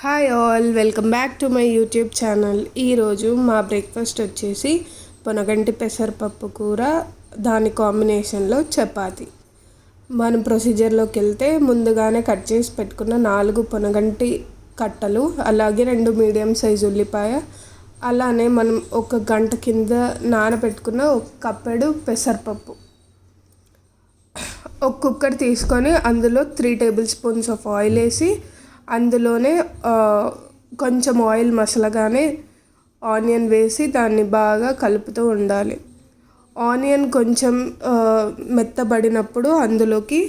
Hi all, welcome back to my YouTube channel. ఈరోజు మా breakfast వచ్చేసి పొనగంటి పెసరపప్పు కూర, దాని కాంబినేషన్లో చపాతి. మనం ప్రొసీజర్లోకి వెళ్తే ముందుగానే కట్ చేసి పెట్టుకున్న 4 పొనగంటి కట్టలు, అలాగే 2 మీడియం సైజు ఉల్లిపాయ, అలానే మనం 1 గంట కింద నానబెట్టుకున్న 1 కప్పెడు పెసరపప్పు. ఒక కుక్కర్ తీసుకొని అందులో 3 టేబుల్ స్పూన్స్ ఆఫ్ ఆయిల్ వేసి అందులోనే కొంచెం ఆయిల్ మసలగానే ఆనియన్ వేసి దాన్ని బాగా కలుపుతూ ఉండాలి. ఆనియన్ కొంచెం మెత్తబడినప్పుడు అందులోకి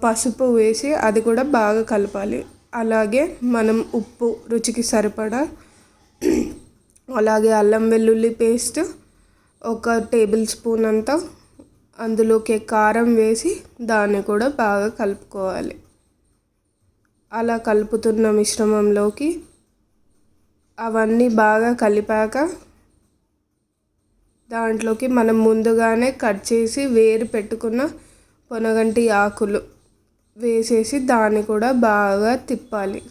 పసుపు వేసి అది కూడా బాగా కలపాలి. అలాగే మనం ఉప్పు రుచికి సరిపడా, అలాగే అల్లం వెల్లుల్లి పేస్ట్ 1 టేబుల్ స్పూన్ అంతా, అందులోకి కారం వేసి దాన్ని కూడా బాగా కలుపుకోవాలి. అలా కలుపుతున్న మిశ్రమంలోకి అవన్నీ బాగా కలిపాక దాంట్లోకి మనం ముందుగానే కట్ చేసి వేరు పెట్టుకున్న పొనగంటి ఆకులు వేసేసి దాన్ని కూడా బాగా తిప్పాలి.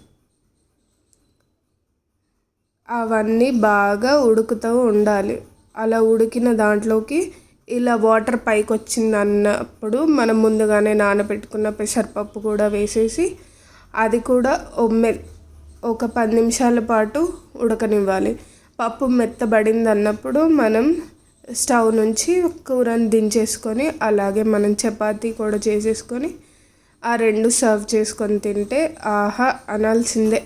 అవన్నీ బాగా ఉడుకుతూ ఉండాలి. అలా ఉడికిన దాంట్లోకి ఇలా వాటర్ పైకి వచ్చింది అన్నప్పుడు మనం ముందుగానే నానబెట్టుకున్న పెసరపప్పు కూడా వేసేసి అది కూడా ఒక 10 నిమిషాల పాటు ఉడకనివ్వాలి. పప్పు మెత్తబడింది అన్నప్పుడు మనం స్టవ్ నుంచి కూరని దించేసుకొని అలాగే మనం చపాతీ కూడా చేసేసుకొని ఆ 2 సర్వ్ చేసుకొని తింటే ఆహా అనాల్సిందే.